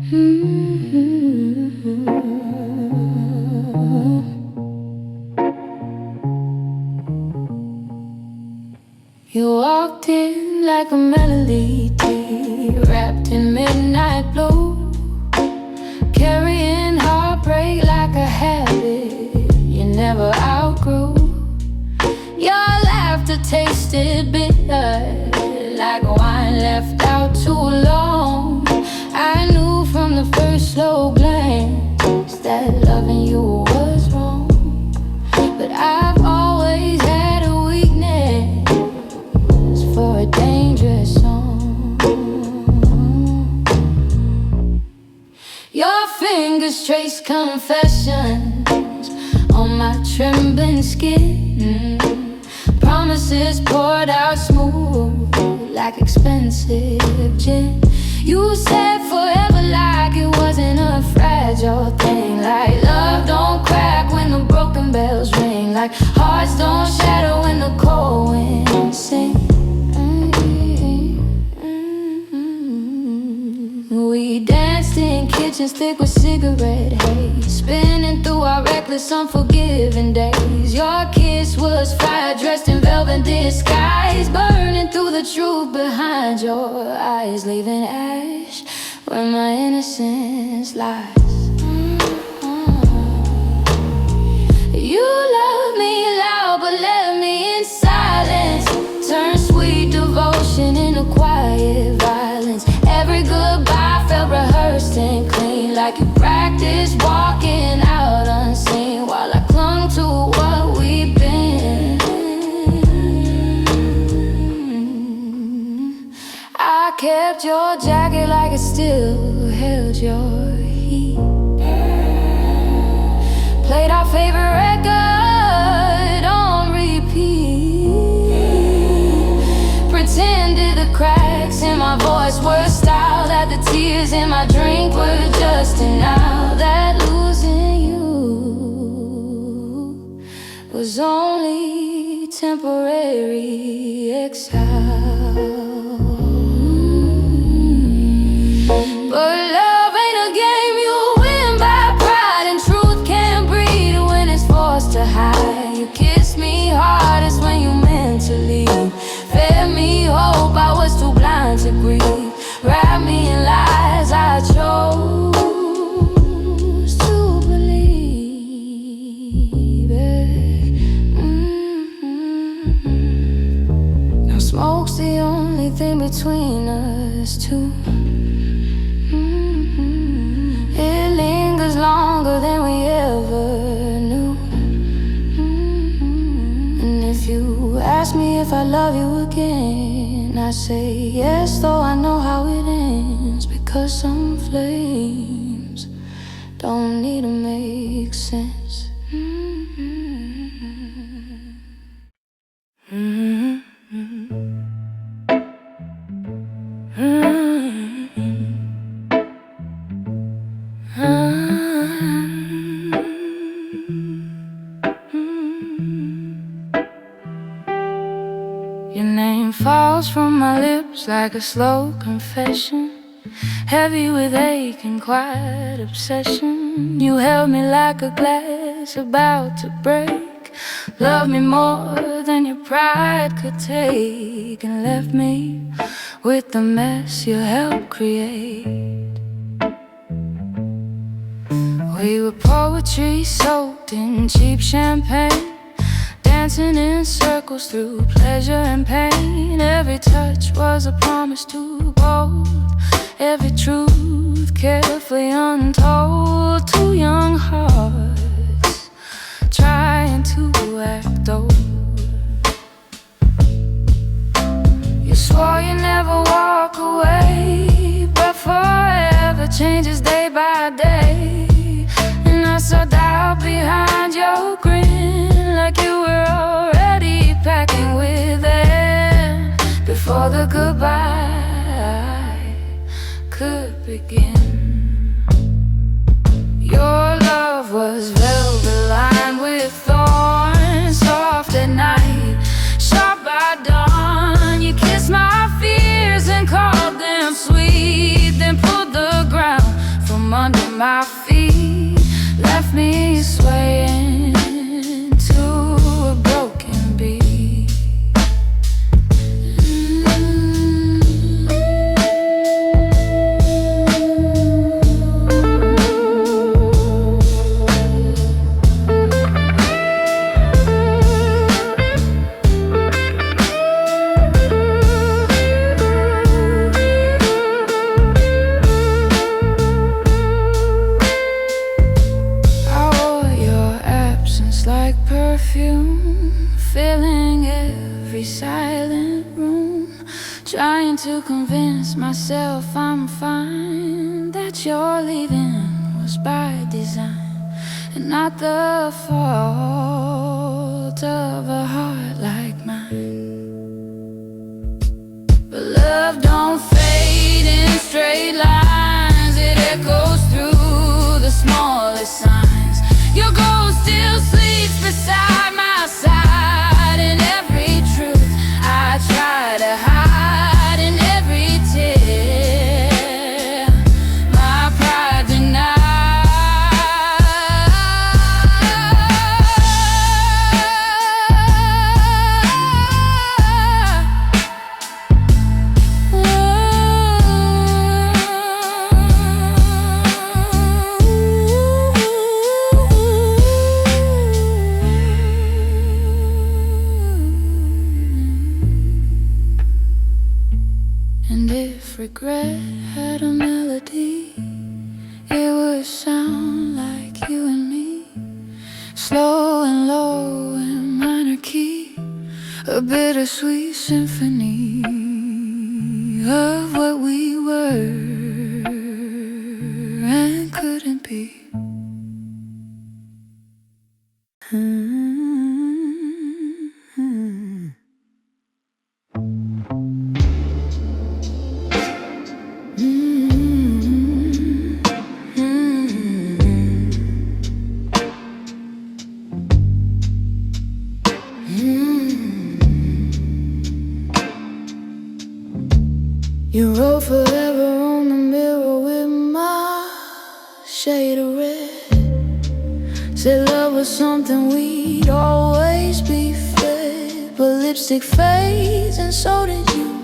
You walked in like a melody, wrapped in midnight blue, carrying heartbreak like a habit you never outgrew. Your laughter tasted bitter, like wine left out too long. I knew from the first slow glance that loving you was wrong, but I've always had a weakness for a dangerous song. Your fingers trace confessions on my trembling skin, promises poured out smooth like expensive gin. You said forever like it wasn't a fragile thing, like love don't crack when the broken bells ring, like hearts don't shatter when the cold winds sing. We danced in kitchens thick with cigarette haze, spinning through our reckless, unforgiving days. Your kiss was fire dressed in velvet disguise, burning through the truth behind your eyes, leaving ash where my innocence lies. You love me loud but left me in silence, turn sweet devotion into quiet violence. Every goodbye felt rehearsed and clean, like you practiced walking out unseen, while I clung to what we've been. I kept your jacket like it still held your heat, played our favorite record on repeat, pretended the cracks in my voice were style, that the tears in my drink were just an out, that losing you was only temporary exile. But love ain't a game you win by pride, and truth can't breathe when it's forced to hide. You kissed me hardest when you meant to leave, fed me hope I was too blind to grieve, wrapped me in lies I chose to believe it. Now smoke's the only thing between us two. It lingers longer than we ever knew. And if you ask me if I love you again, I say yes, though I know how it ends, because some flames don't need to make sense. Your name falls from my lips like a slow confession, heavy with ache and quiet obsession. You held me like a glass about to break, loved me more than your pride could take, and left me with the mess you helped create. We were poetry soaked in cheap champagne, dancing in circles through pleasure and pain. Every touch was a promise to both, every truth carefully untold. Two young hearts trying to act old. You swore you never walk away, but forever changes day by day. And I saw doubt behind your grin, like you were already packing with it before the goodbye could begin. Your love was velvet lined with thorns, soft at night, sharp by dawn. You kissed my fears and called them sweet, then pulled the ground my feet, left me swaying to a broken beat. Filling every silent room, trying to convince myself I'm fine, that your leaving was by design and not the fault of a heart like mine. But love don't fade in straight lines, it echoes through the smallest signs. Your ghost still sleeps beside my side in every truth I try to hide, in every tear my pride denies. And if regret had a melody, it would sound like you and me, slow and low in minor key, a bittersweet symphony of what we were and couldn't be. You wrote forever on the mirror with my shade of red. Said love was something we'd always be fed. But lipstick fades and so did you.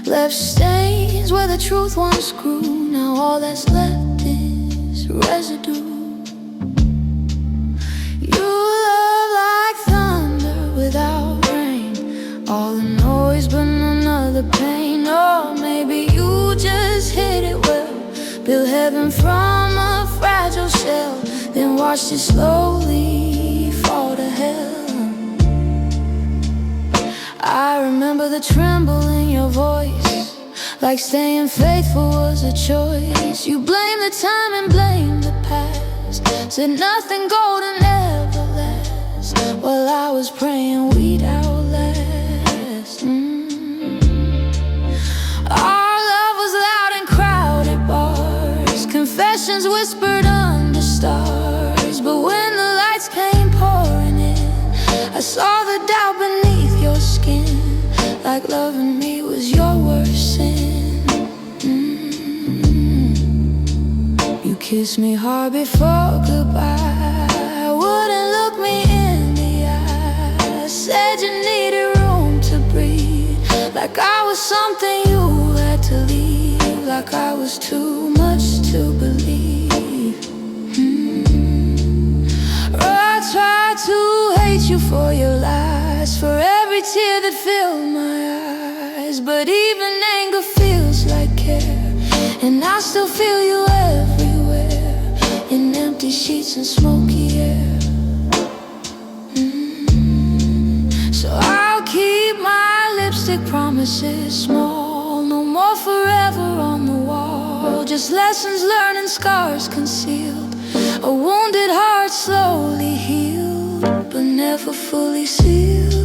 Left stains where the truth once grew. Now all that's left is residue. You love like thunder without rain, all the noise but none of the pain. Or maybe you just hit it well, built heaven from a fragile shell, then watched it slowly fall to hell. I remember the tremble in your voice, like staying faithful was a choice. You blamed the time and blamed the past, said nothing golden ever lasts, while I was praying we'd outlast. Our love was loud in crowded bars, confessions whispered under stars. But when the lights came pouring in, I saw the doubt beneath your skin, like loving me was your worst sin. You kissed me hard before goodbye, wouldn't look me in the eye, said you needed room to breathe, like I was something you had to leave, like I was too much to believe. I tried to hate you for your lies, for every tear that filled my eyes. But even anger feels like care, and I still feel you everywhere, in empty sheets and smoky air. So I'll keep my lipstick promises small, no more forever on the wall, just lessons learned and scars concealed, a wounded heart slowly healed, but never fully sealed.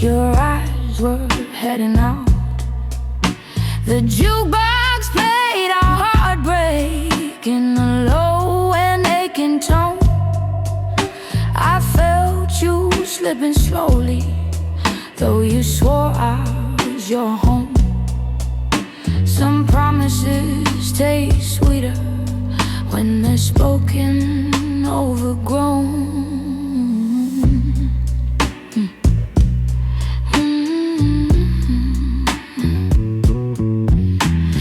your eyes were heading out. The jukebox played our heartbreak in a low and aching tone. I felt you slipping slowly, though you swore I was your home. Some promises taste sweeter when they're spoken overgrown.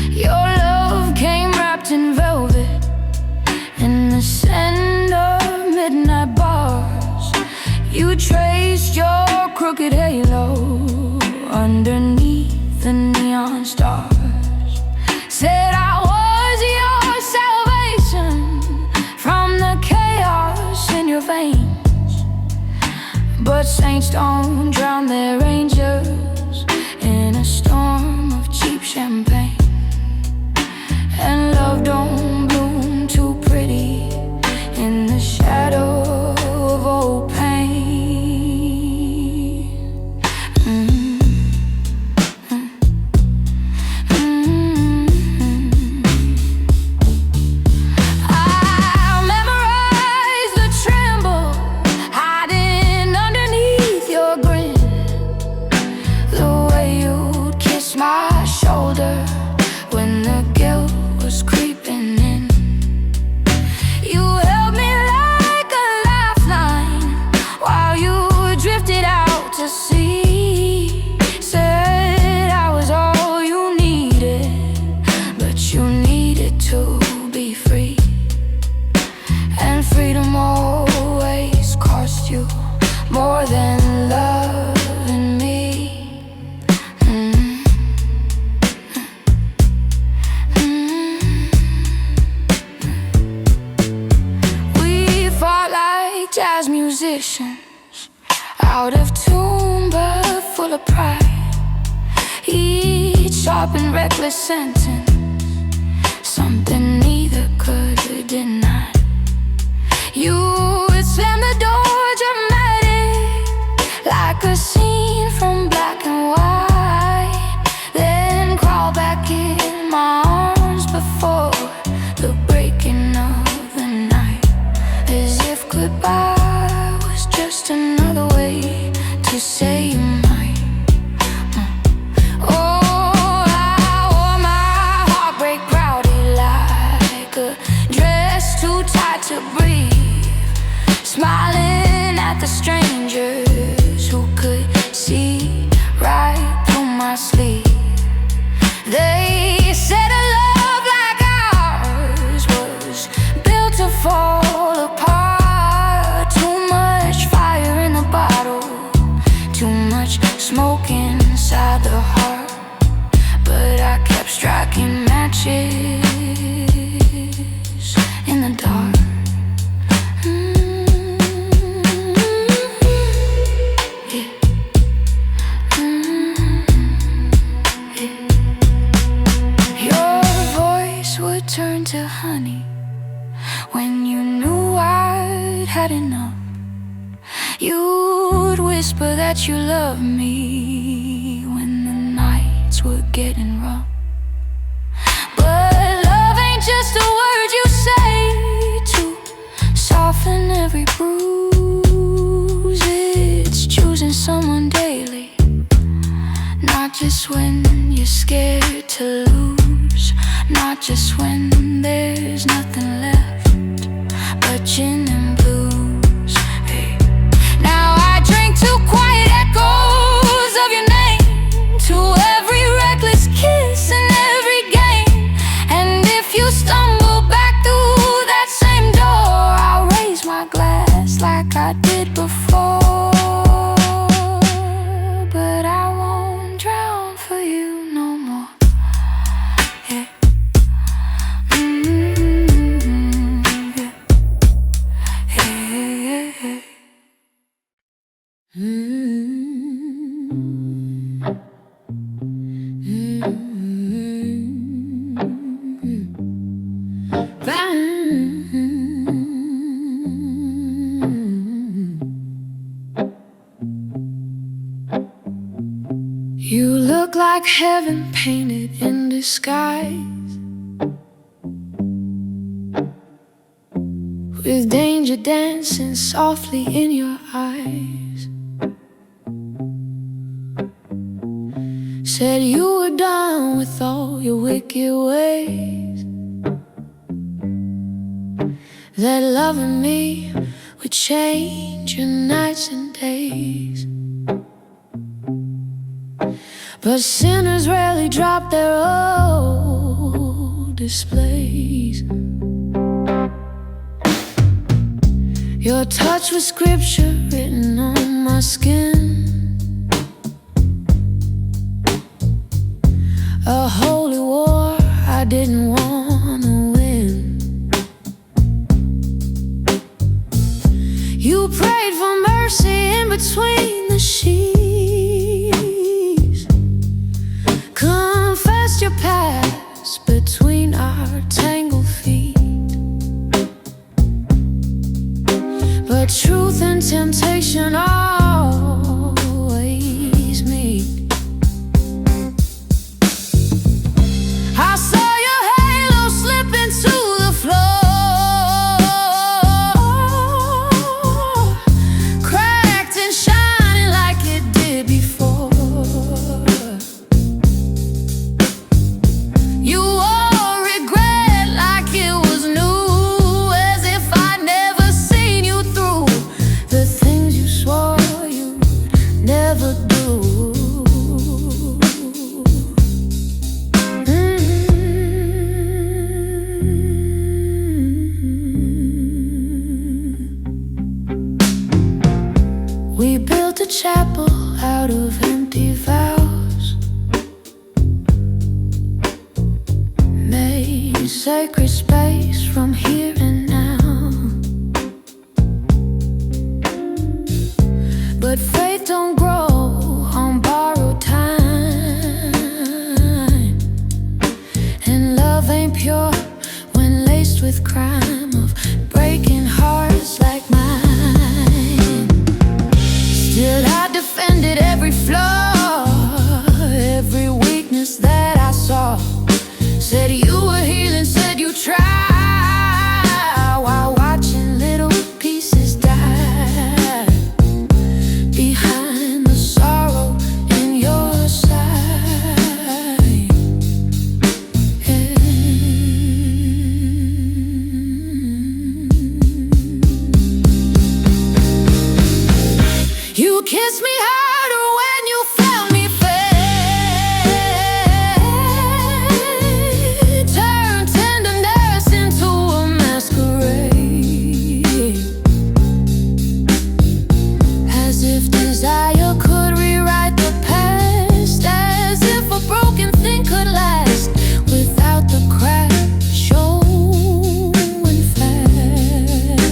Your love came wrapped in velvet in the scent of midnight bars. You traced your crooked halo underneath the neon stars. Said I was your salvation from the chaos in your veins. But saints don't drown their angels in a storm of cheap champagne. And love don't bloom too pretty in the shadow of old pain. More than love and me. We fought like jazz musicians, out of tune but full of pride. Each sharp and reckless sentence, something neither could deny. You would slam the door dramatic, like a scene from black and white, then crawl back in my arms before the breaking of the night, as if goodbye was just another way to say you might. Oh, I wore my heartbreak proudly like a dress too tight to breathe, smiling at the strangers who could see right through my sleeve. They said a love like ours was built to fall apart. Too much fire in the bottle, too much smoke inside the heart. But I kept striking matches in the dark. Turn to honey when you knew I'd had enough. You'd whisper that you loved me when the nights were getting rough. But love ain't just a word you say to soften every bruise. It's choosing someone daily, not just when you're scared to lose, not just when there's nothing left but gin and blues. Hey. Now I drink to quiet echoes of your name, to every reckless kiss and every game. And if you stumble back through that same door, I'll raise my glass like I did before. But I won't drown for you no more. Yeah. You look like heaven painted in disguise, with danger dancing softly in your eyes. Said you were done with all your wicked ways, that loving me would change your nights and days. But sinners rarely drop their old displays. Your touch was scripture written on my skin, a holy war I didn't wanna win. You prayed for mercy in between the sheets, confessed your past between our tangled feet. But truth and temptation always meet. I saw your halo slip into the floor, cracked and shining like it did before. You wore regret like it was new, as if I'd never seen you through the things you swore you'd never do. We built a chapel out of empty vows, made sacred space from here and now. But faith don't grow on borrowed time, and love ain't pure when laced with crime of breaking hearts like mine. Still I defended every flaw, every weakness that I saw. Said you were healing, said you tried, while watching little pieces die behind the sorrow in your side. You kissed me harder when you felt me fade, turned tenderness into a masquerade, as if desire could rewrite the past, as if a broken thing could last without the crack showing fast.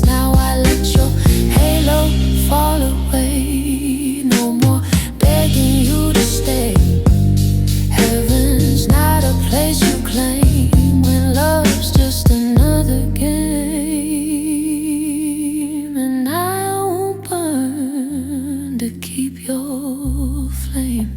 Now I let your halo fall away, no more begging you to stay. Heaven's not a place you claim when love's just another game. And I won't burn to keep your flame.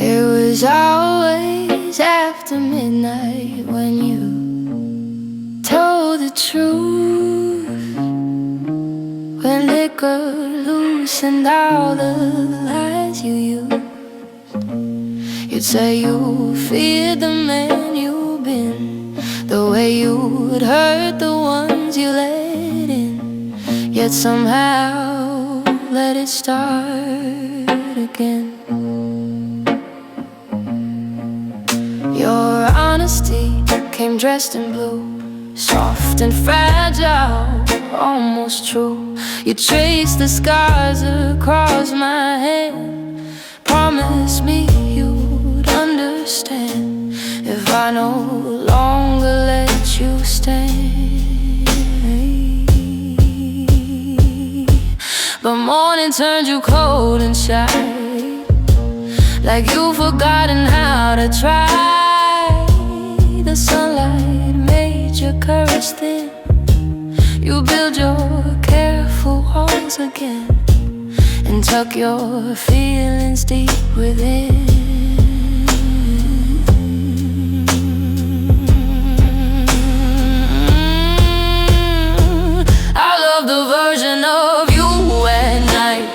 It was always after midnight when you told the truth, when liquor loosened all the lies you used. You'd say you feared the man you've been, the way you'd hurt the ones you let in, yet somehow let it start again. Your honesty came dressed in blue, soft and fragile, almost true. You traced the scars across my hand, promised me you'd understand if I and turned you cold inside, like you've forgotten how to try. The sunlight made your courage thin. You build your careful walls again and tuck your feelings deep within. I love the version of you at night,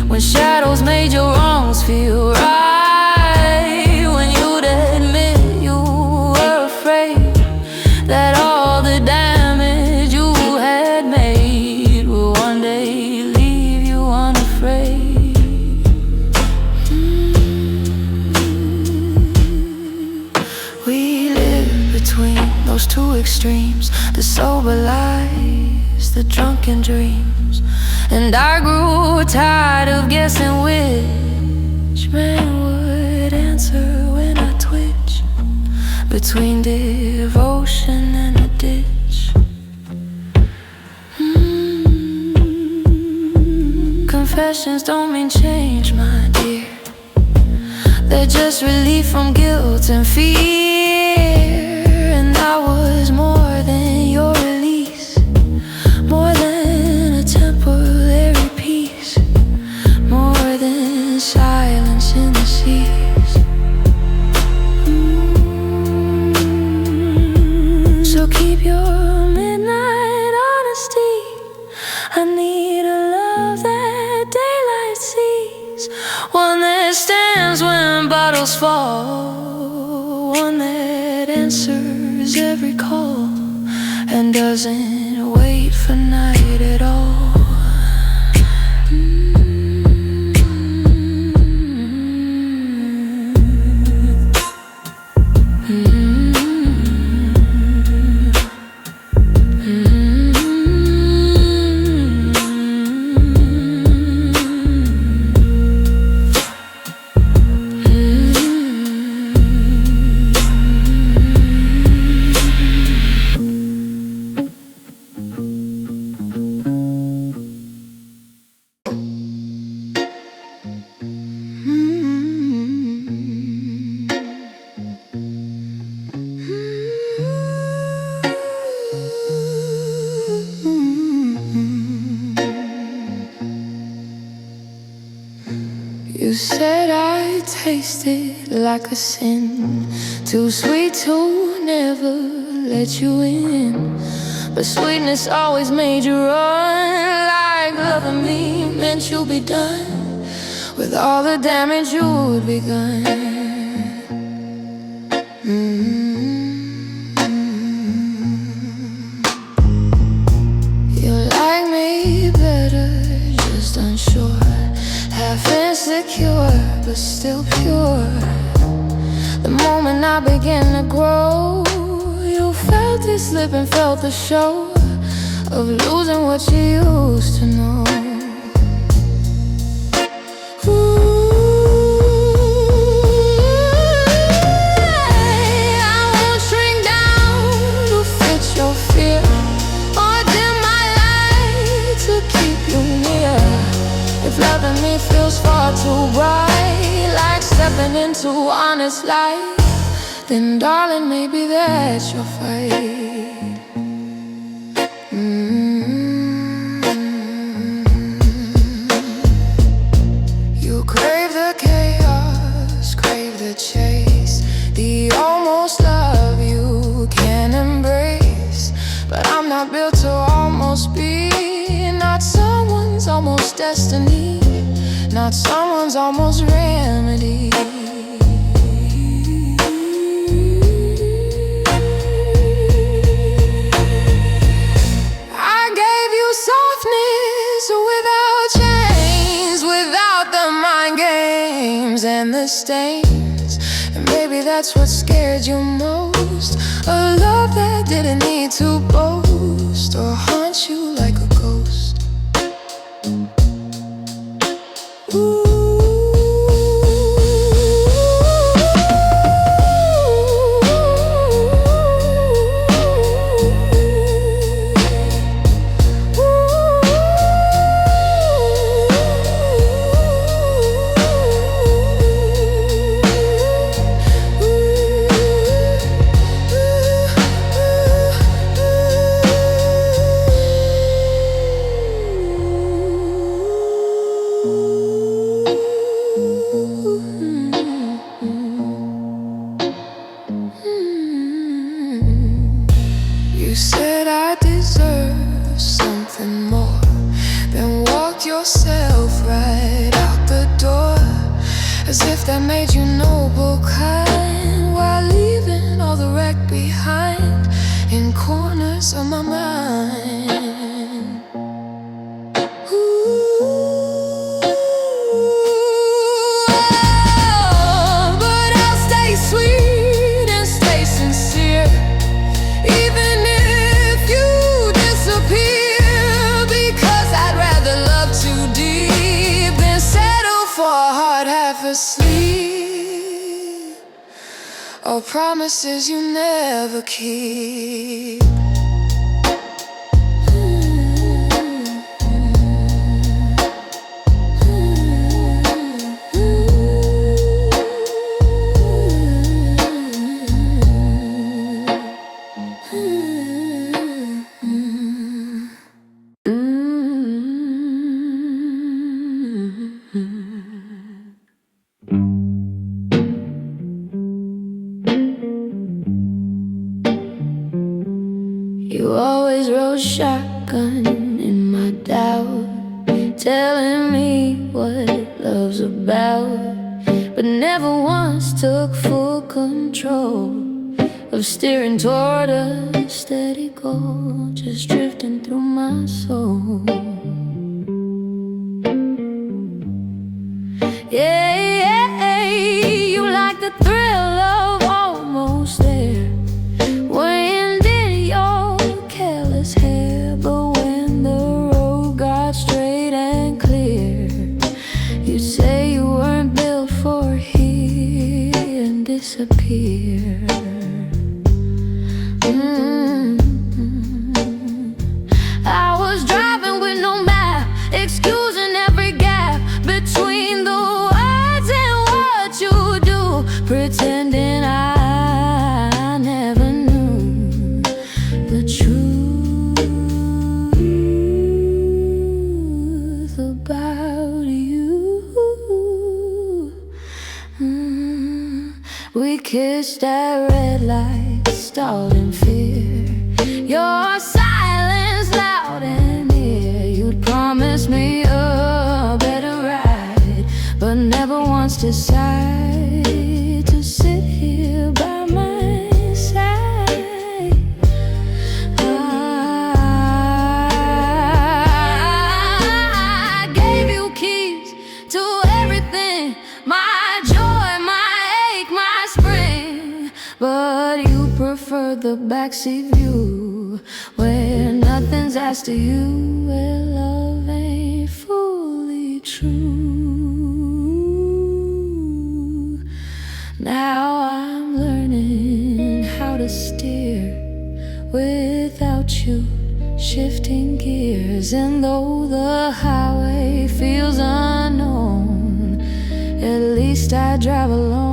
when shadows made your wrongs feel right, when you'd admit you were afraid that all the damage you had made will one day leave you unafraid. We live between those two extremes, the sober lies, the drunken dreams. And I grew tired of guessing which man would answer when I twitch between devotion and a ditch. Confessions don't mean change, my dear. They're just relief from guilt and fear. And I was more than your release, more than a temporary peace, more than silence in the seas. So keep your midnight honesty. I need a love that daylight sees, one that stands when bottles fall, one that answers every call and doesn't wait for night at all. You said I tasted like a sin, too sweet to never let you in. But sweetness always made you run, like loving me meant you'd be done with all the damage you'd begun. You like me better, just unsure, half insecure, but still pure. The moment I began to grow, you felt it slip and felt the show of losing what you used to know. I won't shrink down to fit your fear, or dim my light to keep you near. If loving me feels far too bright, like stepping into honest light, then darling, maybe that's your fight. You crave the chaos, crave the chase, the almost love you can't embrace. But I'm not built to almost be, not someone's almost destiny, not someone's almost remedy. I gave you softness without chains, without the mind games and the stains. And maybe that's what scared you most, a love that didn't need to boast or haunt you like a ghost. Ooh. that made you noble, kind, while leaving all the wreck behind in corners of my mind. Ooh, but I'll stay sweet and stay sincere, even if you disappear, because I'd rather love too deep than settle for a heart half asleep, or promises you never keep. You always rode shotgun in my doubt, telling me what love's about, but never once took full control of steering toward a steady goal, just drifting through my soul. Yeah, yeah, you like the thrill of almost there, wind in your careless hair, but when the road got straight and clear, you'd say you weren't built for here and disappear. I was driving with no map, excusing every gap between the words and what you do, pretending I never knew the truth about you. We kissed at red lights, stalled in fear, your silence loud and near. You'd promise me a better ride, but never once decide to sit here by my side. I gave you keys to everything, my joy, my ache, my spring, but you preferred the backseat view, where nothing's asked of you, where love ain't fully true. Now I'm learning how to steer without you, shifting gears, and though the highway feels unknown, at least I drive alone.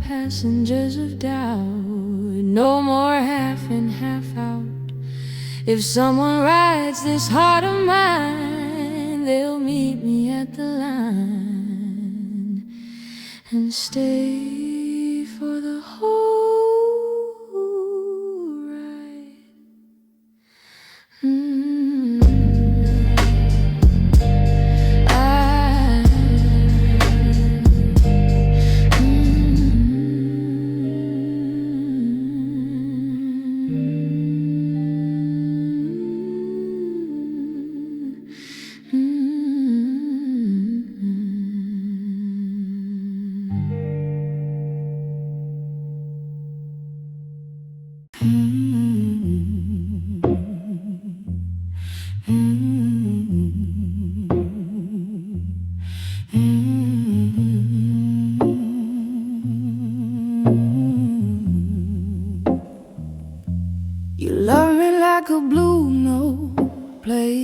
Passengers of doubt, no more half in, half out. If someone rides this heart of mine, they'll meet me at the line and stay for the whole ride.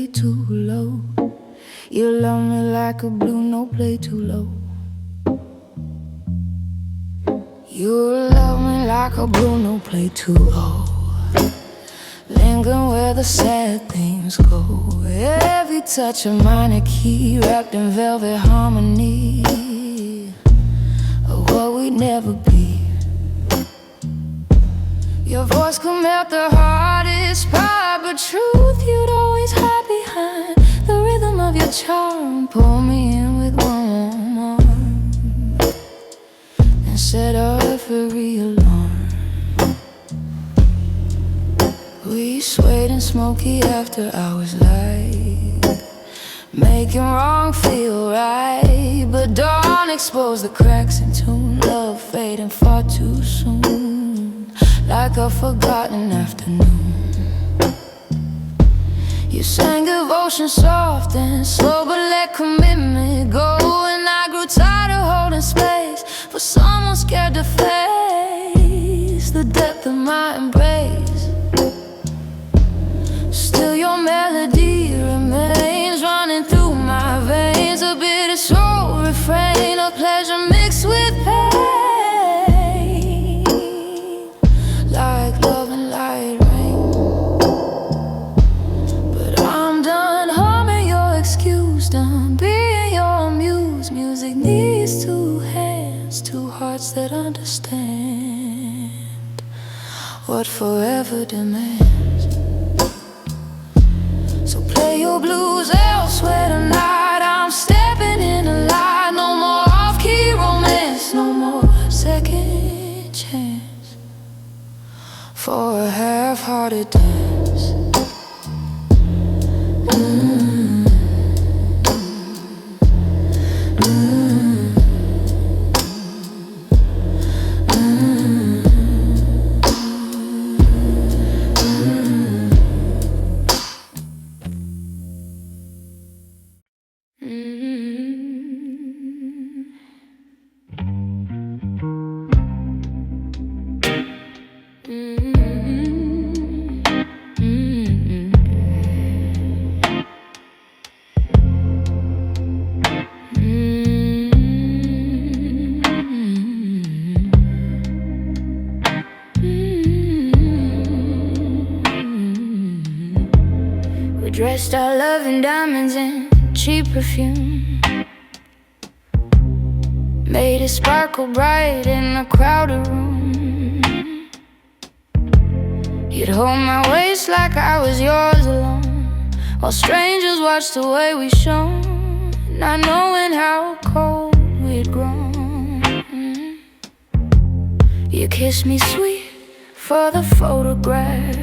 play too low. You love me like a blue note, play too low. You love me like a blue note, play too low. Linger where the sad things go. Every touch a minor key wrapped in velvet harmony of what we'd never be. Your voice could melt the hardest part, but truth you'd always hide behind the rhythm of your charm. Pull me in with one more and set off every alarm. We swayed in smoky after hours light, making wrong feel right. But dawn exposed the cracks in tune. Love fading far too soon, like a forgotten afternoon. You sang devotion soft and slow, but let commitment go. And I grew tired of holding space for someone scared to face the depth of my embrace. Still your melody remains running through my veins, a bitter soul refrain, a pleasure mixed with pain, like love and light rain. But I'm done humming your excuse, done being your muse. Music needs two hands, two hearts that understand what forever demands. Play your blues elsewhere tonight. I'm stepping in the light. No more off-key romance, no more second chance for a half-hearted dance. Dressed our love in diamonds and cheap perfume, made it sparkle bright in a crowded room. You'd hold my waist like I was yours alone, while strangers watched the way we shone, not knowing how cold we'd grown. You kissed me sweet for the photograph,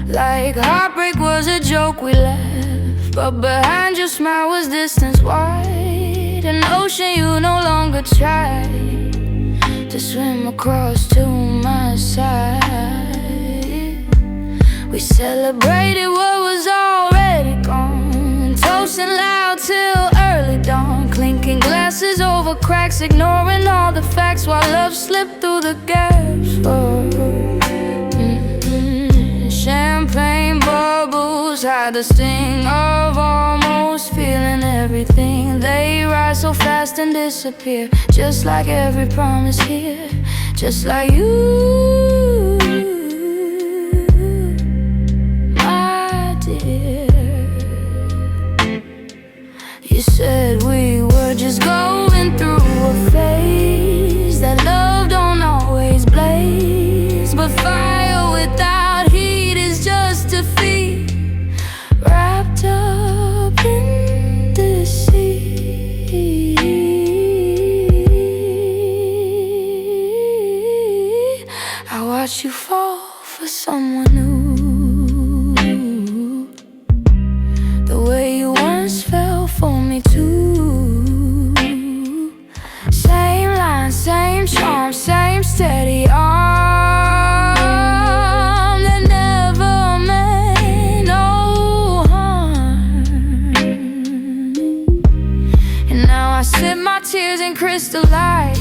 like heartbreak was a joke we laughed, but behind your smile was distance wide, an ocean you no longer tried to swim across to my side. We celebrated what was already gone, toasting loud till early dawn, clinking glasses over cracks, ignoring all the facts while love slipped through the gaps. Champagne bubbles hide the sting of almost feeling everything. They rise so fast and disappear, just like every promise here, just like you, my dear. You said we were just going through a phase, that love don't always blaze, but fire without just defeat, wrapped up in the sea. I watched you fall for someone new, the way you once fell for me too. Same line, same charm, same steady arm. I sip my tears in crystal light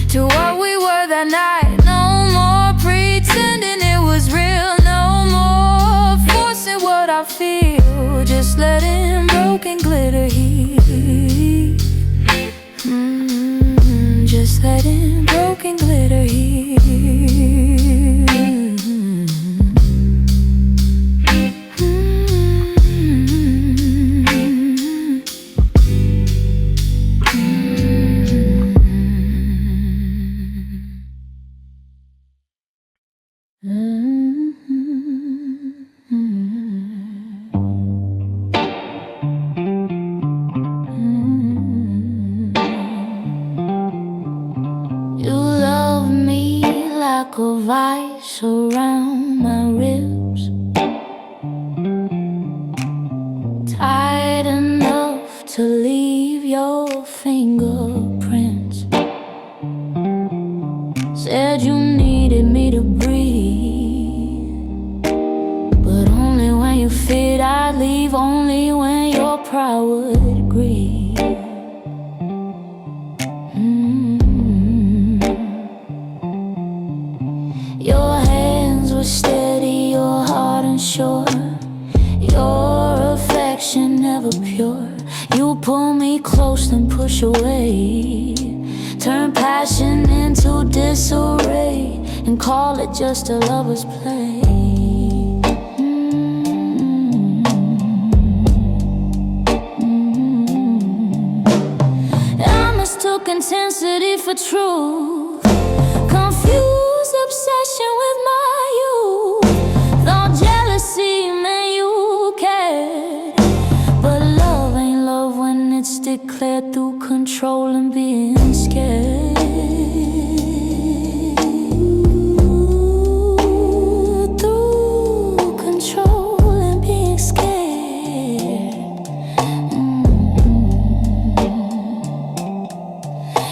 to what we were that night. No more pretending it was real, no more forcing Just letting broken glitter heat. Just letting broken glitter heat. A vice around my ribs, tight enough to leave your fingerprints. Said you needed me to breathe, but only when you fit I'd leave, only when your pride would agree. Your hands were steady, your heart unsure, your affection never pure. You pull me close then push away, turn passion into disarray, and call it just a lover's play. I mistook intensity for truth, confused obsession with my youth. Thought jealousy meant you cared, but love ain't love when it's declared through control and being scared. Through control and being scared.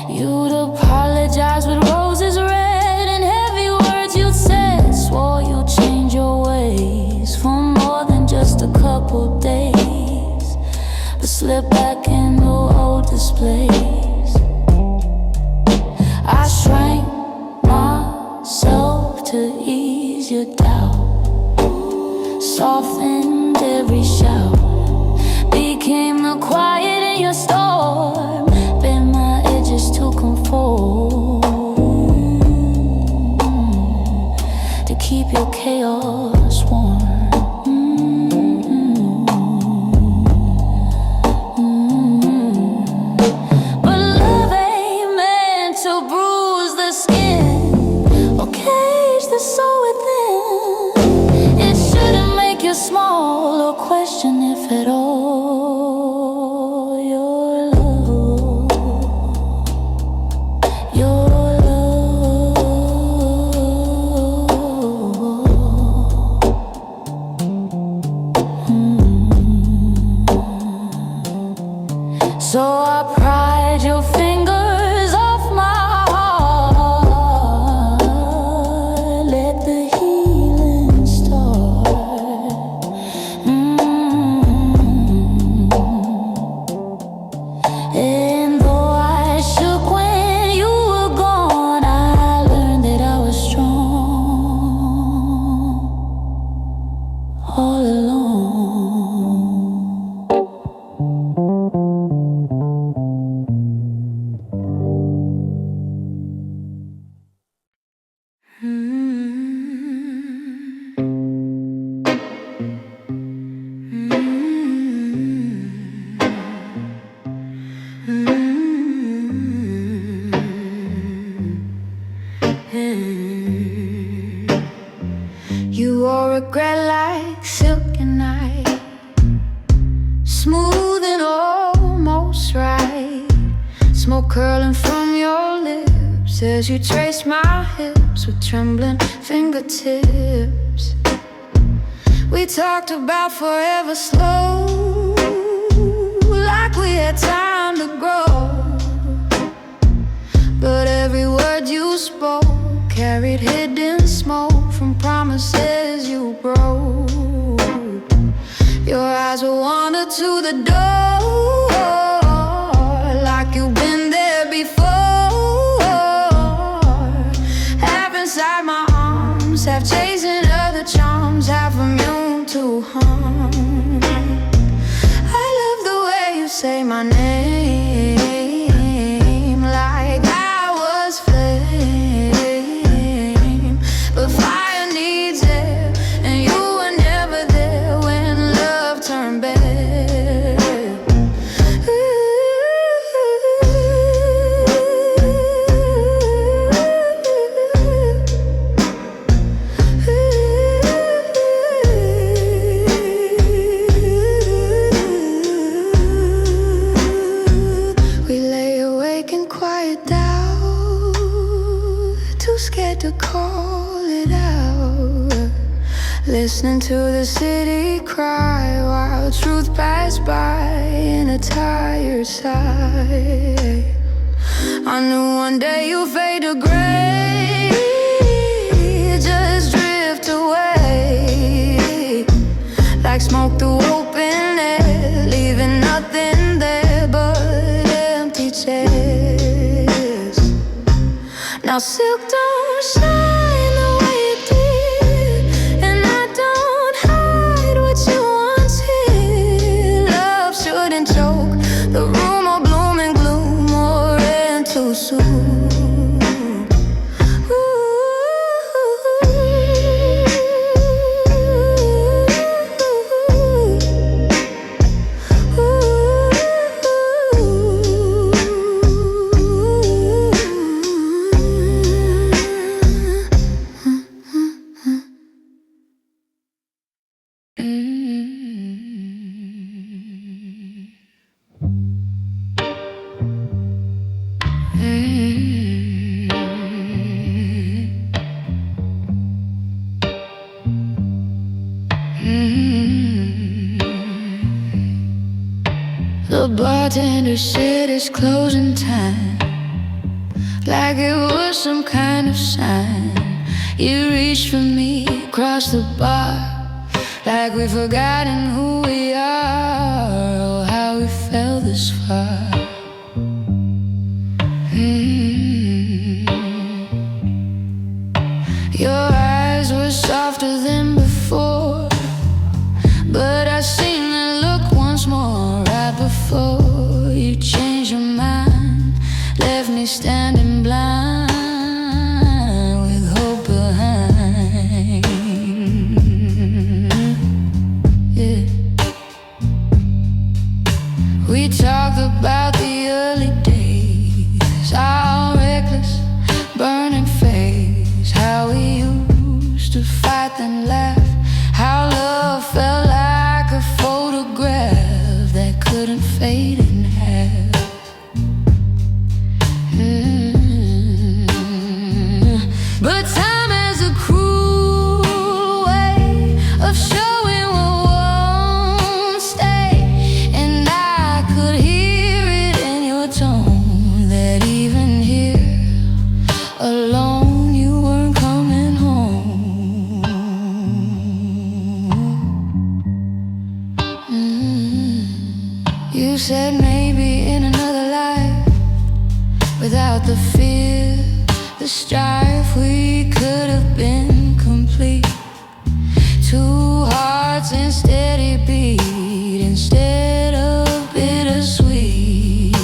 You'd apologize with roses red, a couple days, but slip back into old displays. I shrank myself to ease your doubt, softened every shout, became the quiet in your storm, bent my edges to conform, to keep your chaos warm. Small or question if at all your love, your love. So I pried your fingers off my heart, let the healing start. And though I shook when you were gone, I learned that I was strong all along. You wore regret like silken night, smooth and almost right, smoke curling from your lips as you traced my hips with trembling fingertips. We talked about forever slow, like we had time to grow, but every word you spoke carried hidden smoke from promises you broke. Your eyes will wander to the door, like you've been there before, half inside my arms, half chasing other charms, half immune to harm. too scared to call it out. Listening to the city cry while truth passed by in a tired sigh. I knew one day you'd fade to gray, just drift away, like smoke through open air, leaving nothing there but empty chairs. Now silk don't shine the way it did, and I don't hide what you once hid. Love shouldn't choke the room or bloom in gloom or end too soon. The bartender said it's closing time, like it was some kind of sign. You reached for me across the bar, like we've forgotten who we are, or how we fell this far. Your eyes were softer than before, but I seen that look once more right before you changed your mind, left me standing blind with hope behind. Yeah. We talked about the early days, our reckless, burning phase, how we used to fight and laugh, how love felt like a photograph that couldn't fade in half. But time has a cruel way of showing what won't stay, and I could hear it in your tone, that even here, alone, you weren't coming home. You said maybe in another life, without the fear, the strife, we could have been complete. Two hearts in steady beat instead of bittersweet.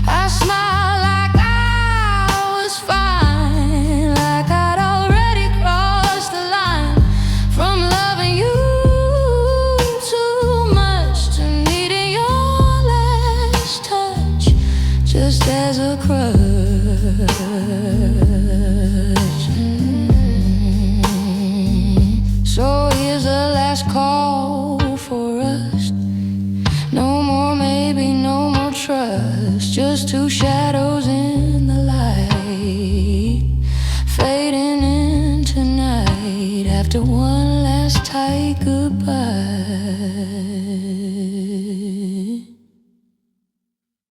I smiled like I was fine, like I'd already crossed the line from loving you too much to needing your last touch, just as a crush. So here's a last call for us. No more maybe, no more trust, just two shadows in the light, fading into night after one last tight goodbye.